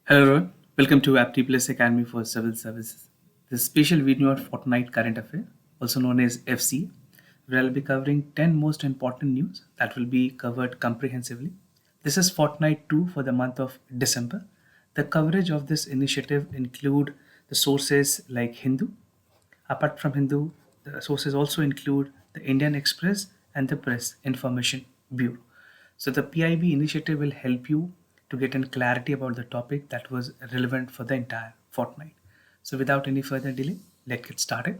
Hello everyone, welcome to Apti Plus Academy for Civil Services. This special video on Fortnight Current Affair, also known as FC, where I'll be covering 10 most important news that will be covered comprehensively. This is Fortnight 2 for the month of December. The coverage of this initiative include the sources like Hindu. Apart from Hindu, the sources also include the Indian Express and the Press Information Bureau. So the PIB initiative will help you to get in clarity about the topic that was relevant for the entire fortnight. So without any further delay, let's get started.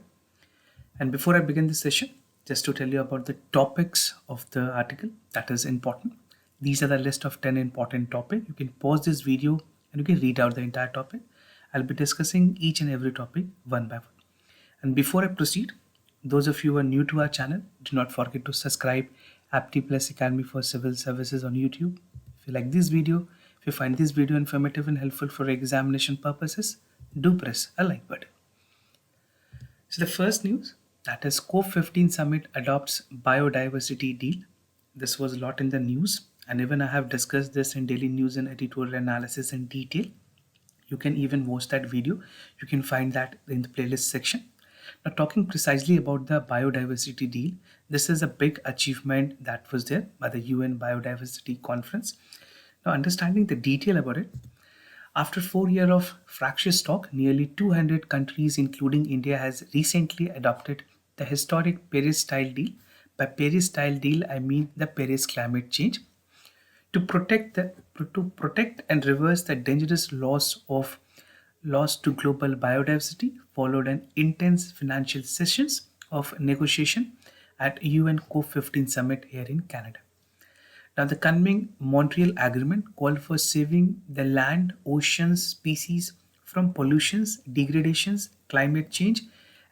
And before I begin this session, just to tell you about the topics of the article that is important. These are the list of 10 important topics. You can pause this video and you can read out the entire topic. I'll be discussing each and every topic one by one. And before I proceed, those of you who are new to our channel, do not forget to subscribe Apti Plus Academy for Civil Services on YouTube. If you like this video, if you find this video informative and helpful for examination purposes, do press a like button. So the first news, that is COP15 summit adopts biodiversity deal. This was a lot in the news, and even I have discussed this in daily news and editorial analysis in detail. You can even watch that video. You can find that in the playlist section. Now, talking precisely about the biodiversity deal, this is a big achievement that was there by the UN Biodiversity Conference. Now, understanding the detail about it, after 4 years of fractious talk, nearly 200 countries, including India, has recently adopted the historic Paris-style deal. By Paris-style deal, I mean the Paris climate change to protect and reverse the dangerous loss to global biodiversity followed an intense financial sessions of negotiation at UN COP15 summit here in Canada. Now, the coming Montreal Agreement called for saving the land, oceans, species from pollutions, degradations, climate change,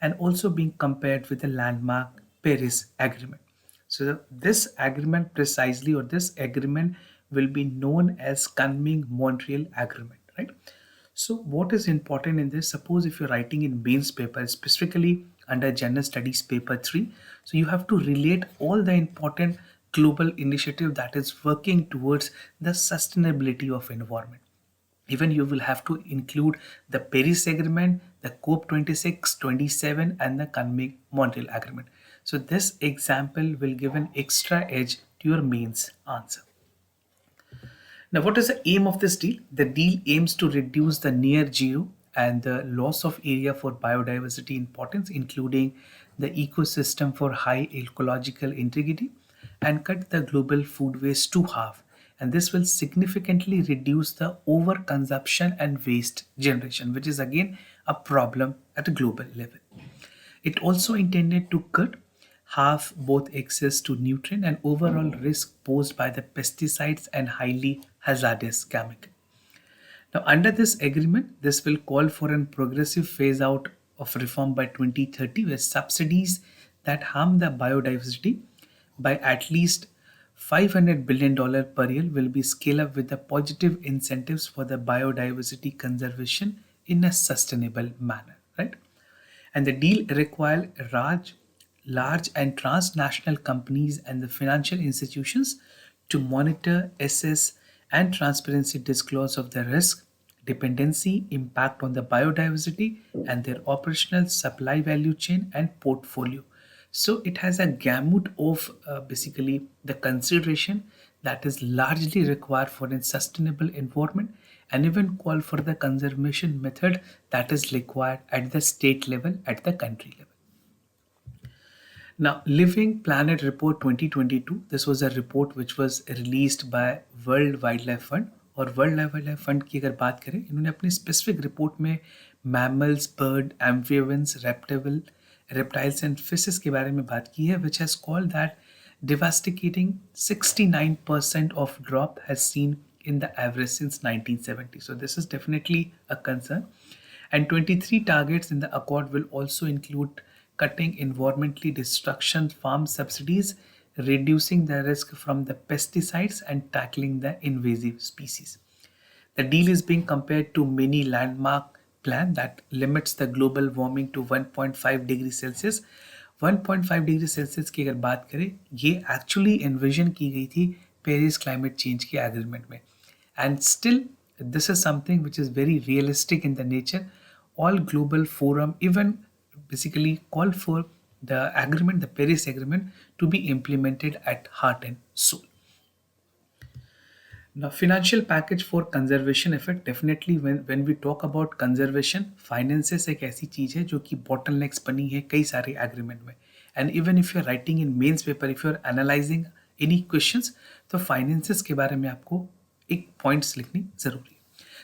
and also being compared with the landmark Paris Agreement. So, this agreement precisely, or this agreement will be known as coming Montreal Agreement, right? So, what is important in this? Suppose if you're writing in mains paper, specifically under General Studies paper 3, so you have to relate all the important global initiative that is working towards the sustainability of environment. Even you will have to include the Paris Agreement, the COP26, 27, and the coming Montreal Agreement. So this example will give an extra edge to your mains answer. Now, what is the aim of this deal? The deal aims to reduce the near zero and the loss of area for biodiversity importance, including the ecosystem for high ecological integrity, and cut the global food waste to half. And this will significantly reduce the overconsumption and waste generation, which is again a problem at a global level. It also intended to cut half both access to nutrient and overall risk posed by the pesticides and highly hazardous chemical. Now, under this agreement, this will call for a progressive phase out of reform by 2030, where subsidies that harm the biodiversity by at least $500 billion per year will be scaled up with the positive incentives for the biodiversity conservation in a sustainable manner, right? And the deal requires large and transnational companies and the financial institutions to monitor, assess, and transparency disclose of the risk, dependency, impact on the biodiversity, and their operational supply value chain and portfolio. So it has a gamut of basically the consideration that is largely required for a sustainable environment and even call for the conservation method that is required at the state level, at the country level. Now, Living Planet Report 2022, this was a report which was released by World Wildlife Fund. और world wild fund की अगर बात करें, इन्होंने अपनी specific report में mammals, bird, amphibians, reptiles and fishes के बारे में बात की है, which has called that devastating 69% of drop has seen in the average since 1970. So this is definitely a concern. And 23 targets in the accord will also include cutting environmentally destruction farm subsidies, reducing the risk from the pesticides, and tackling the invasive species. The deal is being compared to many landmark plan that limits the global warming to 1.5 degree Celsius. 1.5 degree Celsius की अगर बात करें, ये actually envision की गई थी Paris climate change के agreement में, and still this is something which is very realistic in the nature. All global forum even basically call for the agreement, the Paris Agreement, to be implemented at heart and soul. Now, financial package for conservation effort, definitely when we talk about conservation, finances एक ऐसी चीज है जो कि bottlenecks बनी है कई सारे agreement में. And even if you're writing in mains paper, if you're analyzing any questions, तो finances के बारे में आपको एक points लिखनी जरूरी है.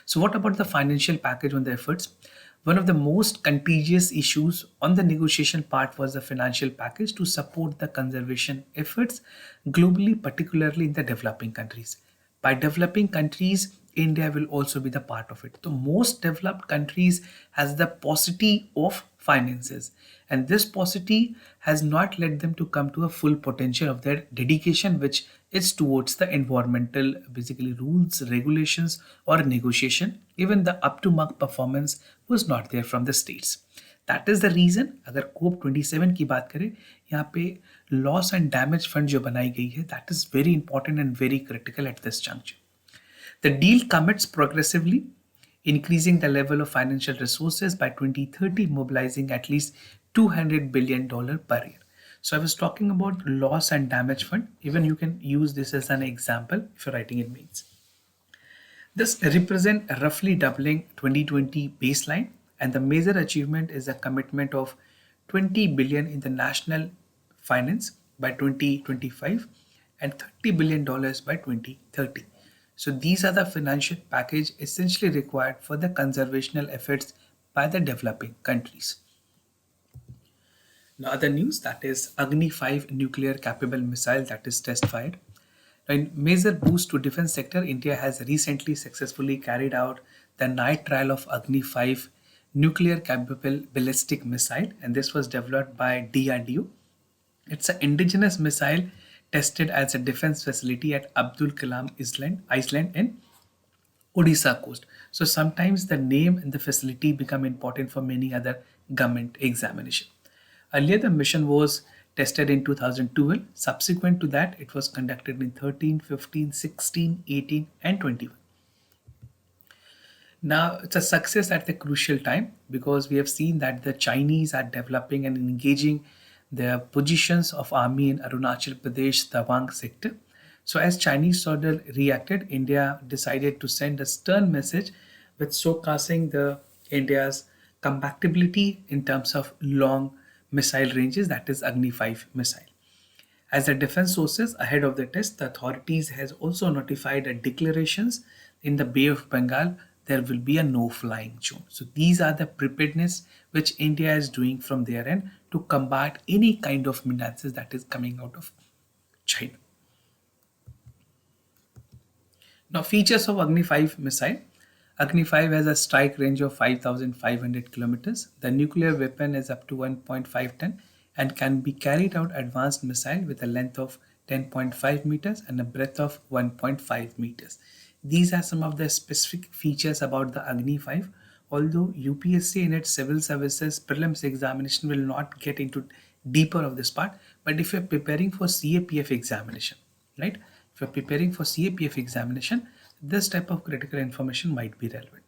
So what about the financial package on the efforts? One of the most contentious issues on the negotiation part was the financial package to support the conservation efforts globally, particularly in the developing countries. By developing countries, India will also be the part of it. So most developed countries has the paucity of finances, and this paucity has not led them to come to a full potential of their dedication, which is towards the environmental basically rules, regulations, or negotiation. Even the up to mark performance was not there from the states. That is the reason. अगर COP 27 की बात करें, यहाँ पे loss and damage fund जो बनाई गई है, that is very important and very critical at this juncture. The deal commits progressively increasing the level of financial resources by 2030, mobilizing at least $200 billion per year. So I was talking about loss and damage fund. Even you can use this as an example if you're writing in mains. This represent roughly doubling 2020 baseline, and the major achievement is a commitment of 20 billion in the national finance by 2025 and $30 billion by 2030. So these are the financial package essentially required for the conservational efforts by the developing countries. Now other news, that is Agni 5 nuclear capable missile that is test fired. In major boost to defense sector, India has recently successfully carried out the night trial of Agni 5 nuclear capable ballistic missile, and this was developed by DRDO. It's an indigenous missile tested as a defense facility at Abdul Kalam Island in Odisha coast. So sometimes the name and the facility become important for many other government examination. Earlier the mission was tested in 2012. Subsequent to that, it was conducted in 13, 15, 16, 18 and 21. Now, it's a success at the crucial time because we have seen that the Chinese are developing and engaging their positions of army in Arunachal Pradesh, Tawang sector. So as Chinese soldier reacted, India decided to send a stern message with showcasing the India's compatibility in terms of long missile ranges, that is Agni 5 missile. As the defense sources ahead of the test, the authorities has also notified that declarations in the Bay of Bengal there will be a no flying zone. So these are the preparedness which India is doing from their end to combat any kind of menaces that is coming out of China. Now features of Agni 5 missile. Agni 5 has a strike range of 5,500 kilometers. The nuclear weapon is up to 1.5 ton and can be carried out advanced missile with a length of 10.5 meters and a breadth of 1.5 meters. These are some of the specific features about the Agni 5. Although UPSC in its civil services prelims examination will not get into deeper of this part, but if you're preparing for CRPF examination, right? If you're preparing for CRPF examination, this type of critical information might be relevant.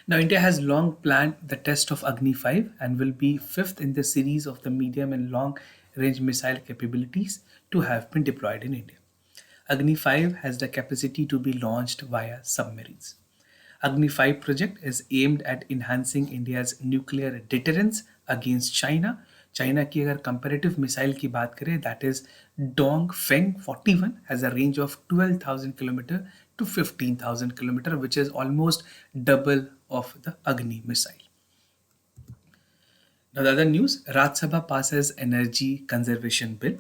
Now, India has long planned the test of Agni 5 and will be fifth in the series of the medium and long range missile capabilities to have been deployed in India. Agni 5 has the capacity to be launched via submarines. Agni 5 project is aimed at enhancing India's nuclear deterrence against China. China की अगर comparative missile की बात करें, that is Dongfeng 41 has a range of 12,000 km to 15,000 km, which is almost double of the Agni missile. Now the other news, Rajya Sabha passes energy conservation bill.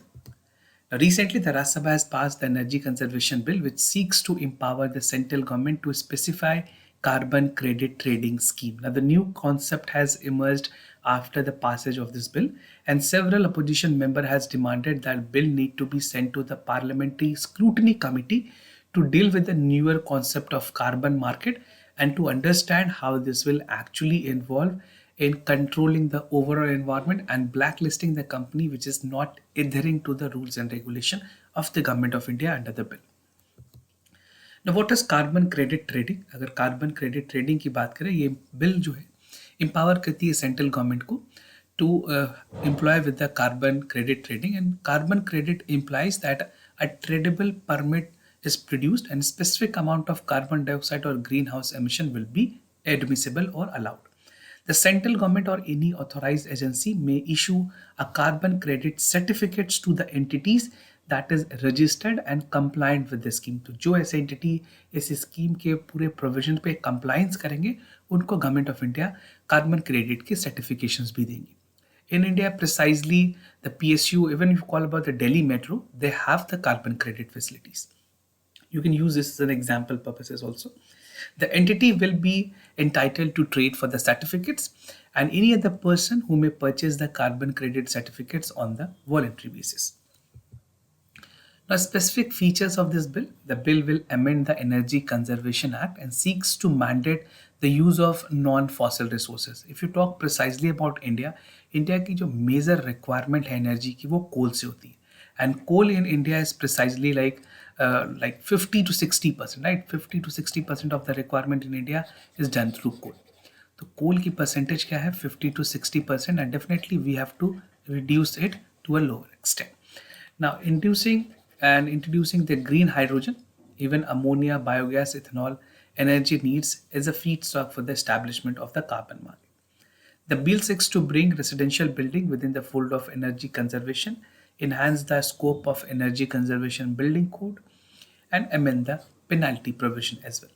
Now, recently, the Rajya Sabha has passed the Energy Conservation Bill, which seeks to empower the central government to specify carbon credit trading scheme. Now, the new concept has emerged after the passage of this bill, and several opposition members has demanded that bill need to be sent to the Parliamentary Scrutiny Committee to deal with the newer concept of carbon market and to understand how this will actually involve in controlling the overall environment and blacklisting the company which is not adhering to the rules and regulation of the government of India under the bill. Now, what is carbon credit trading? अगर carbon credit trading की बात करें, ये bill जो है empower करती है central government को to employ with the carbon credit trading, and carbon credit implies that a tradable permit is produced and specific amount of carbon dioxide or greenhouse emission will be admissible or allowed. The central government or any authorized agency may issue a carbon credit certificates to the entities that is registered and compliant with the scheme. तो जो ऐसे entity इस scheme के पूरे provision पे compliance करेंगे उनको government of India carbon credit के सर्टिफिकेशंस भी देंगी. In India, precisely the PSU, even if you call about the Delhi Metro, they have the carbon credit facilities. You can use this as an example purposes also. The entity will be entitled to trade for the certificates and any other person who may purchase the carbon credit certificates on the voluntary basis. Now, specific features of this bill. The bill will amend the Energy Conservation Act and seeks to mandate the use of non-fossil resources. If you talk precisely about India, India की जो major requirement है energy की वो coal से होती है. And coal in India is precisely like 50 to 60%, right? 50 to 60% of the requirement in India is done through coal. तो coal की percentage क्या है? 50 to 60%, and definitely we have to reduce it to a lower extent. Now, introducing the green hydrogen, even ammonia, biogas, ethanol, energy needs as a feedstock for the establishment of the carbon market. The bill seeks to bring residential building within the fold of energy conservation, enhance the scope of energy conservation building code, and amend the penalty provision as well.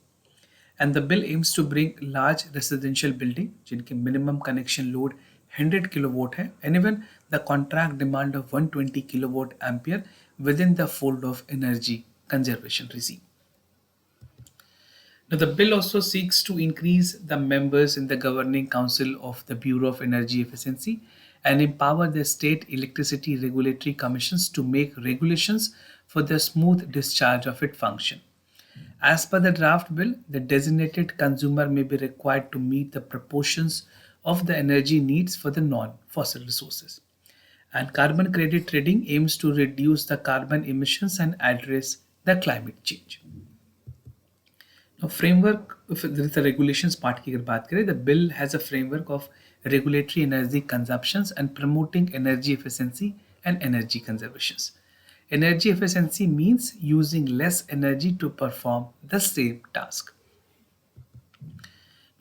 And the bill aims to bring large residential building जिनकी minimum connection load 100 kilowatt है and even the contract demand of 120 kilowatt ampere within the fold of energy conservation regime. Now, the bill also seeks to increase the members in the governing council of the Bureau of Energy Efficiency and empower the state electricity regulatory commissions to make regulations for the smooth discharge of its function. As per the draft bill, the designated consumer may be required to meet the proportions of the energy needs for the non-fossil resources. And carbon credit trading aims to reduce the carbon emissions and address the climate change. Now, framework, if there is a regulations part की अगर बात करें, the bill has a framework of regulatory energy consumptions and promoting energy efficiency and energy conservations. Energy efficiency means using less energy to perform the same task.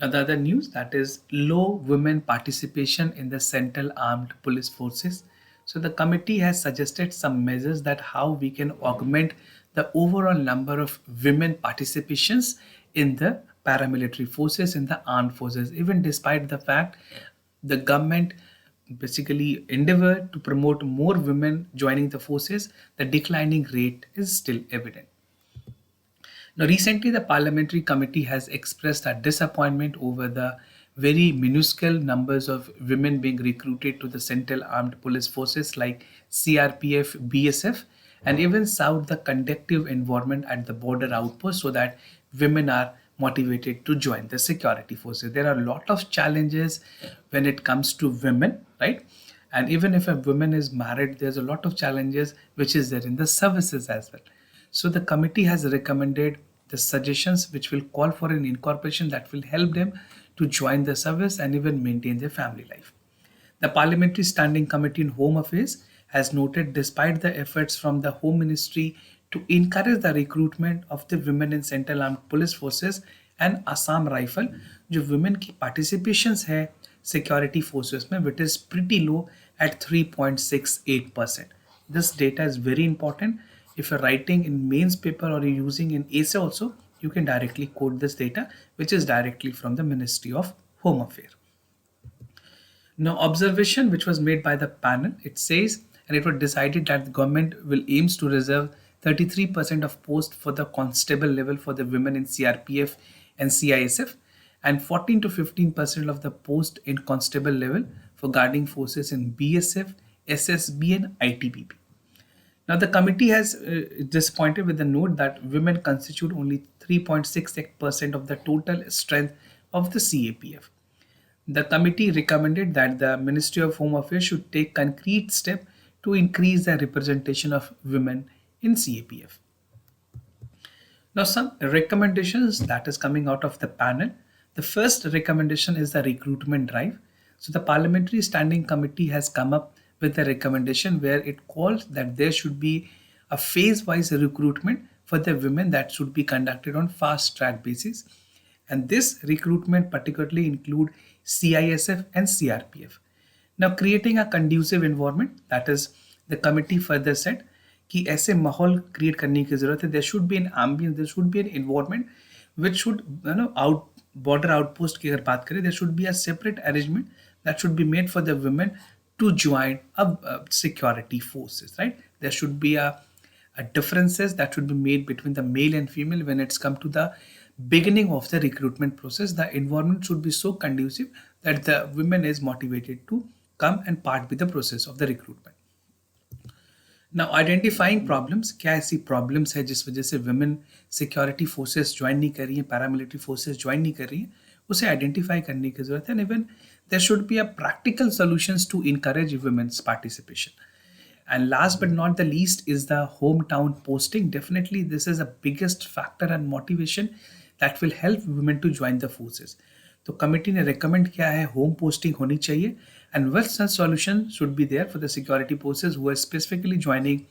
Now, the other news, that is low women participation in the Central Armed Police Forces. So the committee has suggested some measures that how we can augment the overall number of women participations in the paramilitary forces, in the armed forces, even despite the fact the government basically endeavor to promote more women joining the forces, the declining rate is still evident. Now, recently, the Parliamentary Committee has expressed a disappointment over the very minuscule numbers of women being recruited to the Central Armed Police Forces like CRPF, BSF, and even sought the conducive environment at the border outposts so that women are motivated to join the security forces. There are a lot of challenges when it comes to women, right? And even if a woman is married, there's a lot of challenges which is there in the services as well. So the committee has recommended the suggestions which will call for an incorporation that will help them to join the service and even maintain their family life. The Parliamentary Standing Committee on Home Affairs has noted despite the efforts from the Home Ministry to encourage the recruitment of the women in Central Armed Police Forces and Assam Rifle, जो women की participations है security forces में, which is pretty low at 3.68%. This data is very important. If you're writing in mains paper or you're using in essay also, you can directly quote this data, which is directly from the Ministry of Home Affairs. Now, observation which was made by the panel, it says, and it was decided that the government will aims to reserve 33% of posts for the constable level for the women in CRPF and CISF, and 14 to 15% of the post in constable level for guarding forces in BSF, SSB, and ITBP. Now, the committee has disappointed with the note that women constitute only 3.68% of the total strength of the CAPF. The committee recommended that the Ministry of Home Affairs should take concrete steps to increase the representation of women in CAPF. Now, some recommendations that is coming out of the panel. The first recommendation is the recruitment drive. So, the Parliamentary Standing Committee has come up with a recommendation where it calls that there should be a phase-wise recruitment for the women that should be conducted on fast-track basis. And this recruitment particularly include CISF and CRPF. Now, creating a conducive environment, that is, the committee further said कि ऐसे माहौल create करने की जरूरत है. There should be an ambience, there should be an environment which should out border outpost की अगर बात करें, there should be a separate arrangement that should be made for the women to join security forces, right? There should be a differences that should be made between the male and female when it's come to the beginning of the recruitment process. The environment should be so conducive that the women is motivated to come and part with the process of the recruitment. Now identifying problems, क्या ऐसी problems है जिस वजह से women security forces join नहीं कर रही हैं, पैरामिलिट्री फोर्सेस ज्वाइन नहीं कर रही हैं, उसे आइडेंटिफाई करने की जरूरत है. And even there should be a practical solutions to encourage women's participation. And last but not the least is the hometown posting. Definitely, this is the biggest factor and motivation that will help women to join the forces. तो committee ने recommend किया है home posting होनी चाहिए, and well such solution should be there for the security forces who are specifically joining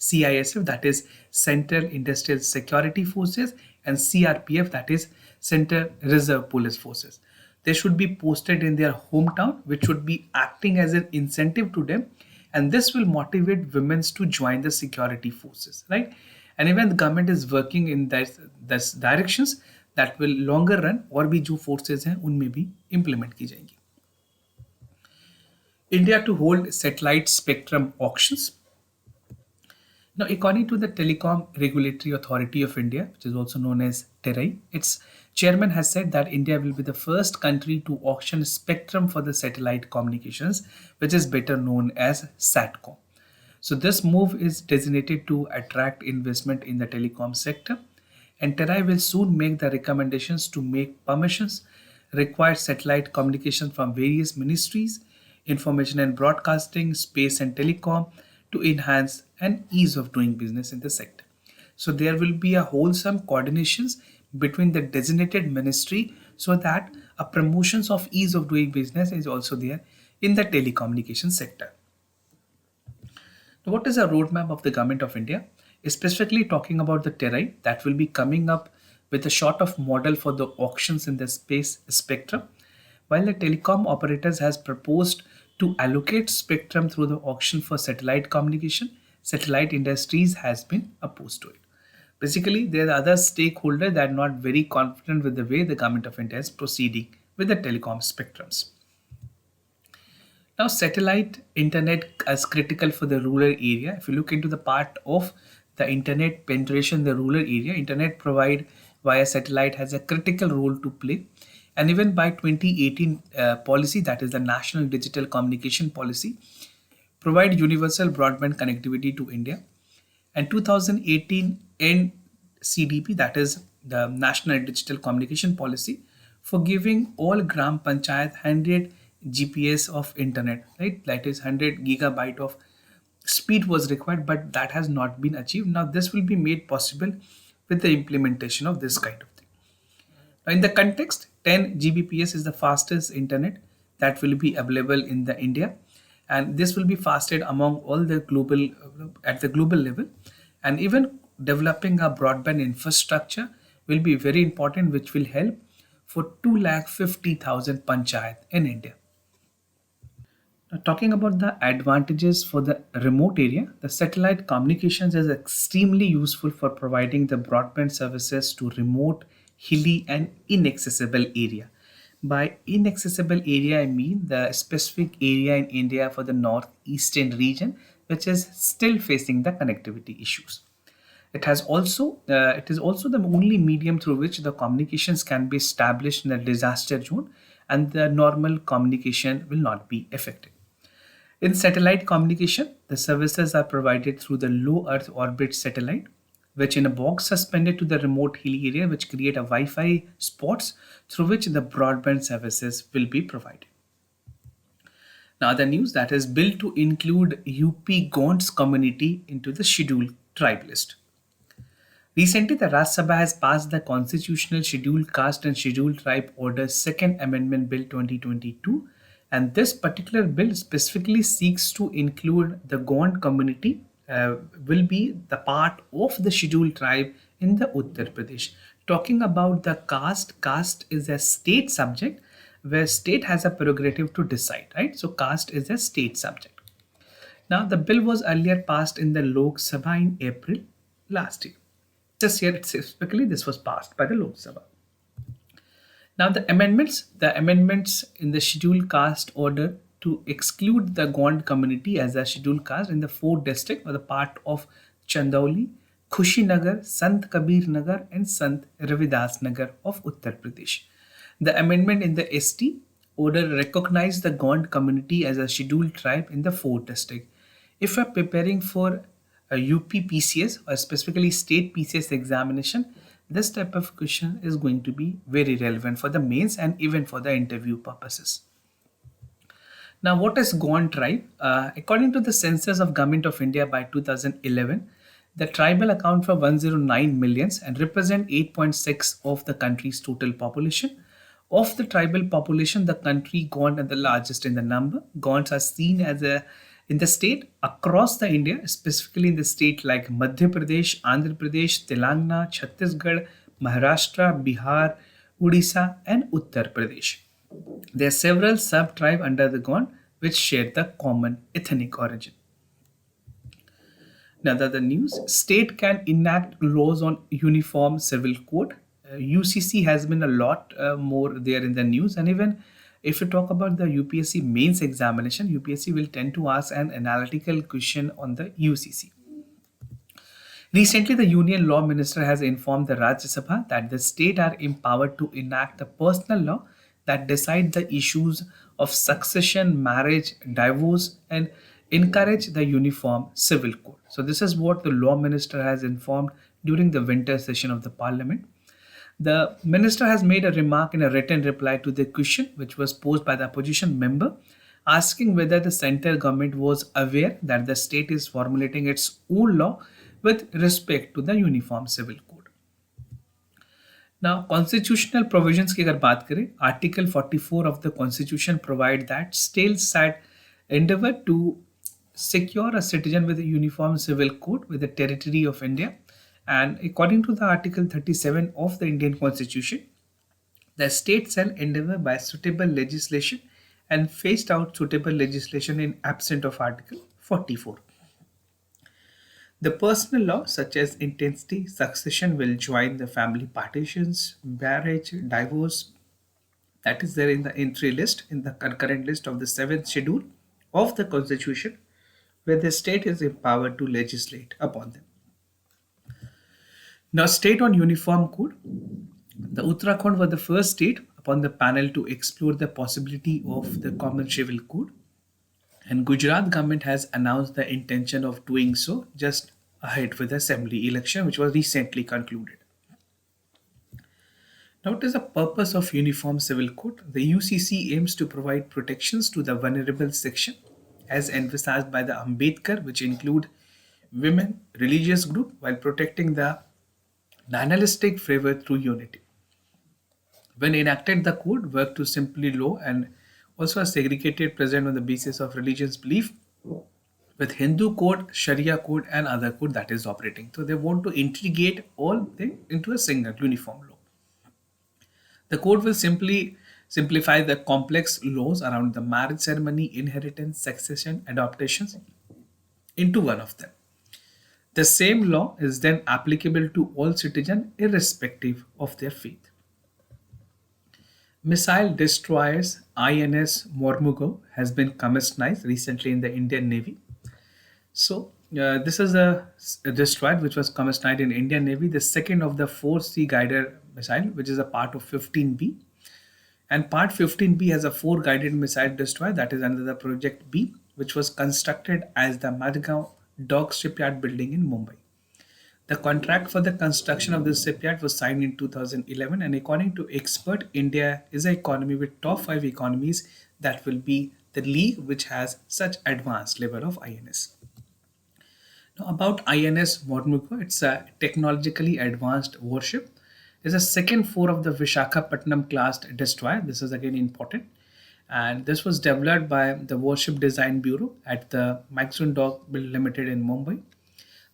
CISF, that is Central Industrial Security Forces, and CRPF, that is Central Reserve Police Forces. They should be posted in their hometown, which should be acting as an incentive to them, and this will motivate women to join the security forces, right? And even the government is working in this directions that will longer run और भी जो forces हैं उनमें भी implement की जाएंगी. India to hold satellite spectrum auctions. Now, according to the Telecom Regulatory Authority of India, which is also known as TERAI, its chairman has said that India will be the first country to auction spectrum for the satellite communications, which is better known as SATCOM. So this move is designated to attract investment in the telecom sector, and TERAI will soon make the recommendations to make permissions require satellite communication from various ministries, information and broadcasting, space and telecom, to enhance and ease of doing business in the sector. So there will be a wholesome coordinations between the designated ministry so that a promotions of ease of doing business is also there in the telecommunication sector. Now, what is a roadmap of the government of India? Specifically talking about the TERAI that will be coming up with a sort of model for the auctions in the space spectrum. While the telecom operators has proposed to allocate spectrum through the auction for satellite communication, satellite industries has been opposed to it. Basically, there are other stakeholders that are not very confident with the way the government of India is proceeding with the telecom spectrums. Now, satellite internet is critical for the rural area. If you look into the part of the internet penetration in the rural area, internet provide via satellite has a critical role to play. And even by 2018 policy, that is the National Digital Communication Policy, provide universal broadband connectivity to India. And 2018 NCDP, that is the National Digital Communication Policy, for giving all Gram Panchayat 100 GPS of internet, right? That is 100 gigabyte of speed was required, but that has not been achieved. Now this will be made possible with the implementation of this kind of thing. Now in the context, 10 Gbps is the fastest internet that will be available in the India, and this will be fasted among all the global at the global level. And even developing a broadband infrastructure will be very important, which will help for 250,000 panchayat in India. Now, talking about the advantages for the remote area, the satellite communications is extremely useful for providing the broadband services to remote, hilly and inaccessible area. By inaccessible area, I mean the specific area in India for the northeastern region, which is still facing the connectivity issues. It is also the only medium through which the communications can be established in a disaster zone, and the normal communication will not be affected. In satellite communication, the services are provided through the low Earth orbit satellite, which in a box suspended to the remote hilly area, which create a Wi-Fi spots through which the broadband services will be provided. Now the news that is bill to include UP Gonds community into the scheduled tribe list. Recently, the Rajya Sabha has passed the Constitutional Scheduled Caste and Scheduled Tribe Order Second Amendment Bill 2022, and this particular bill specifically seeks to include the Gond community will be the part of the scheduled tribe in the Uttar Pradesh. Talking about the caste is a state subject where state has a prerogative to decide, right? So caste is a state subject. Now, the bill was earlier passed in the Lok Sabha in April last year. This year, specifically, this was passed by the Lok Sabha. Now, the amendments in the scheduled caste order to exclude the Gond community as a scheduled caste in the four districts or the part of Chandauli, Kushinagar, Sant Kabir Nagar, and Sant Ravidas Nagar of Uttar Pradesh. The amendment in the ST order recognized the Gond community as a scheduled tribe in the four districts. If you are preparing for a UPPCS or specifically state PCS examination, this type of question is going to be very relevant for the mains and even for the interview purposes. Now, what is Gond tribe? According to the census of Government of India by 2011, the tribal account for 109 millions and represent 8.6 of the country's total population. Of the tribal population, the country Gond are the largest in the number. Gonds are seen as a in the state across the India, specifically in the state like Madhya Pradesh, Andhra Pradesh, Telangana, Chhattisgarh, Maharashtra, Bihar, Odisha, and Uttar Pradesh. There are several sub-tribes under the Gond which share the common ethnic origin. Now, the news state can enact laws on uniform civil code. UCC has been a lot more there in the news, and even if you talk about the UPSC mains examination, UPSC will tend to ask an analytical question on the UCC. Recently, the Union Law Minister has informed the Rajya Sabha that the state are empowered to enact a personal law that decide the issues of succession, marriage, divorce, and encourage the uniform civil code. So this is what the Law Minister has informed during the winter session of the Parliament. The minister has made a remark in a written reply to the question which was posed by the opposition member asking whether the central government was aware that the state is formulating its own law with respect to the uniform civil code. Now, constitutional provisions की अगर बात करें, Article 44 of the Constitution provide that states shall endeavor to secure a citizen with a uniform civil code with the territory of India. And according to the Article 37 of the Indian Constitution, the state shall endeavor by suitable legislation and phased out suitable legislation in absent of Article 44. The personal law, such as intensity, succession, will join the family partitions, marriage, divorce, that is there in the entry list, in the concurrent list of the 7th schedule of the Constitution, where the state is empowered to legislate upon them. Now, state on uniform code. The Uttarakhand was the first state upon the panel to explore the possibility of the common civil code, and Gujarat government has announced the intention of doing so just ahead with the assembly election, which was recently concluded. Now, what is the purpose of Uniform Civil Code? The UCC aims to provide protections to the vulnerable section, as emphasized by the Ambedkar, which include women, religious group, while protecting the nationalistic favor through unity. When enacted, the code worked to simply law and also a segregated present on the basis of religious belief with Hindu code, Sharia code, and other code that is operating. So they want to integrate all things into a single uniform law. The code will simply simplify the complex laws around the marriage ceremony, inheritance, succession, adoptions into one of them. The same law is then applicable to all citizens irrespective of their faith. Missile destroyers INS Mormugo has been commissioned recently in the Indian Navy. So this is a destroyer which was commissioned in Indian Navy, the second of the 4 Sea Guider missile, which is a part of 15B. And part 15B has a 4 guided missile destroyer that is under the Project B, which was constructed as the Madgaon Dock Shipyard building in Mumbai. The contract for the construction of this shipyard was signed in 2011, and according to expert, India is an economy with top 5 economies that will be the league which has such advanced level of INS. Now, about INS Mormugao, it's a technologically advanced warship. It's the second four of the Vishakhapatnam class destroyer. This is again important. And this was developed by the Warship Design Bureau at the Maxon Dock Build Limited in Mumbai.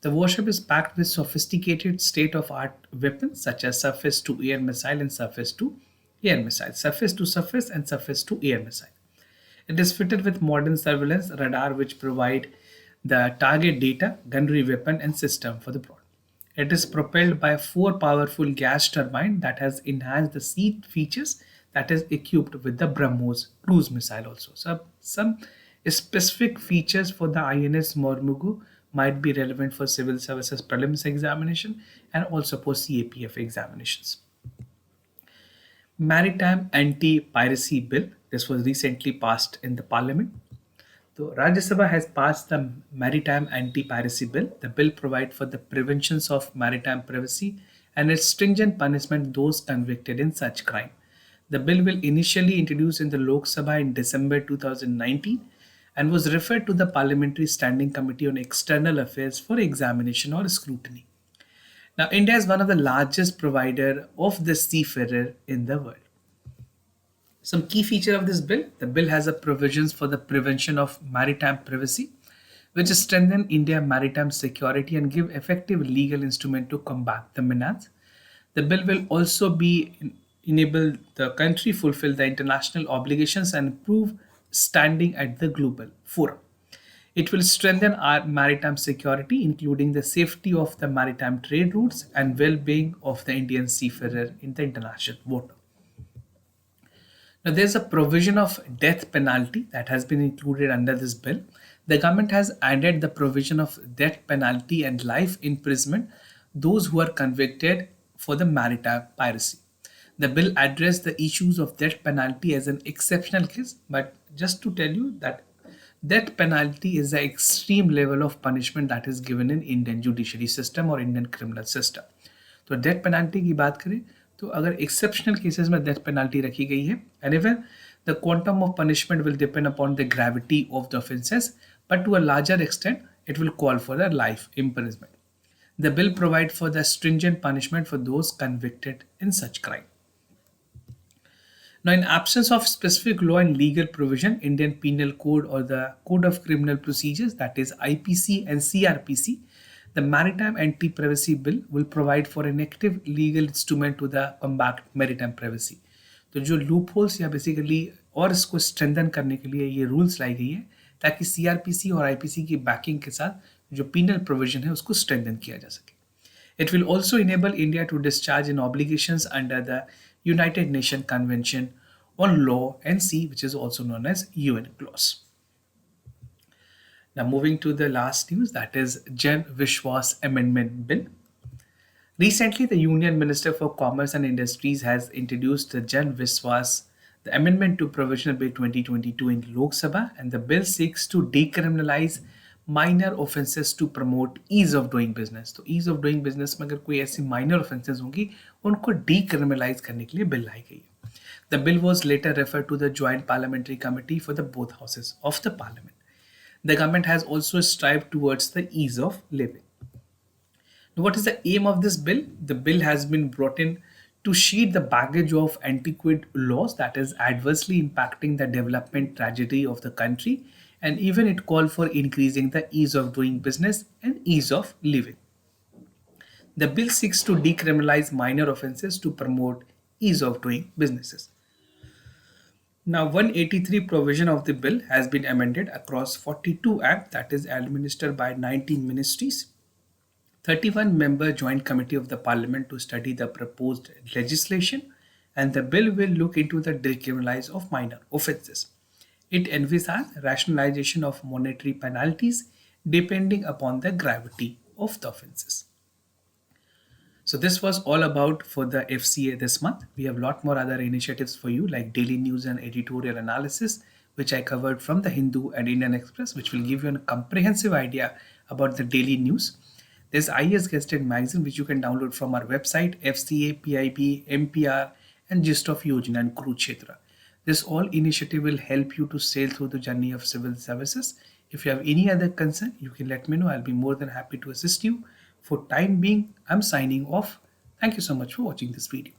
The warship is packed with sophisticated state of art weapons such as surface to air missile and surface to air missile, surface to surface and surface to air missile. It is fitted with modern surveillance radar which provide the target data, gunnery weapon and system for the prod. It is propelled by four powerful gas turbine that has enhanced the seat features that is equipped with the BrahMos cruise missile also. So some specific features for the INS Mormugao might be relevant for civil services prelims examination and also for CRPF examinations. Maritime Anti-Piracy Bill. This was recently passed in the Parliament. So Rajya Sabha has passed the Maritime Anti-Piracy Bill. The bill provides for the preventions of maritime piracy and its stringent punishment those convicted in such crime. The bill will initially introduced in the Lok Sabha in December 2019 and was referred to the Parliamentary Standing Committee on External Affairs for examination or scrutiny. Now, India is one of the largest provider of the seafarer in the world. Some key feature of this bill: the bill has a provisions for the prevention of maritime piracy, which strengthen India maritime security and give effective legal instrument to combat the menace. The bill will also enable the country fulfill the international obligations and improve standing at the global forum. It will strengthen our maritime security, including the safety of the maritime trade routes and well-being of the Indian seafarer in the international water. Now, there's a provision of death penalty that has been included under this bill. The government has added the provision of death penalty and life imprisonment those who are convicted for the maritime piracy. The bill addressed the issues of death penalty as an exceptional case, but just to tell you that death penalty is the extreme level of punishment that is given in Indian judiciary system or Indian criminal system. तो death penalty की बात करें तो अगर exceptional cases में death penalty रखी गई है and even the quantum of punishment will depend upon the gravity of the offences but to a larger extent it will call for a life imprisonment. The bill provides for the stringent punishment for those convicted in such crime. Now, in absence of specific law and legal provision, Indian Penal Code or the Code of Criminal Procedures, that is IPC and CRPC, the Maritime Anti-Piracy Bill will provide for an active legal instrument to the combat maritime piracy. तो जो loop holes या basically और इसको strengthen करने के लिए ये rules लाई गई है ताकि सीआरपीसी और आईपीसी की बैकिंग के साथ जो पीनल प्रोविजन है उसको स्ट्रेंथन किया जा सके. It will also enable India to discharge in obligations under the United Nations Convention on Law and Sea, which is also known as UN clause. Now, moving to the last news, that is Jan Vishwas Amendment Bill. Recently, the Union Minister for Commerce and Industries has introduced the Jan Vishwas, the Amendment to Provisional Bill 2022 in Lok Sabha, and the bill seeks to decriminalize minor offences to promote ease of doing business. तो ease of doing business में अगर कोई ऐसी minor offences होंगी उनको decriminalize करने के लिए बिल लाई गई है. The bill was later referred to the Joint Parliamentary Committee for the both houses of the Parliament. The government has also strived towards the ease of living. Now, what is the aim of this bill? The bill has been brought in to shed the baggage of antiquated laws that is adversely impacting the development trajectory of the country, and even it called for increasing the ease of doing business and ease of living. The bill seeks to decriminalize minor offences to promote ease of doing businesses. Now, 183 provision of the bill has been amended across 42 acts that is administered by 19 ministries. 31-member Joint Committee of the Parliament to study the proposed legislation, and the bill will look into the decriminalization of minor offences. It envisages rationalization of monetary penalties depending upon the gravity of the offences. So this was all about for the FCA this month. We have a lot more other initiatives for you like daily news and editorial analysis, which I covered from the Hindu and Indian Express, which will give you a comprehensive idea about the daily news. There's IASGYAN magazine, which you can download from our website, FCA, PIB, MPR, and Gist of Yojana and Kurukshetra. This all initiative will help you to sail through the journey of civil services If you have any other concern, you can let me know. I'll be more than happy to assist you. For time being, I'm signing off. Thank you so much for watching this video.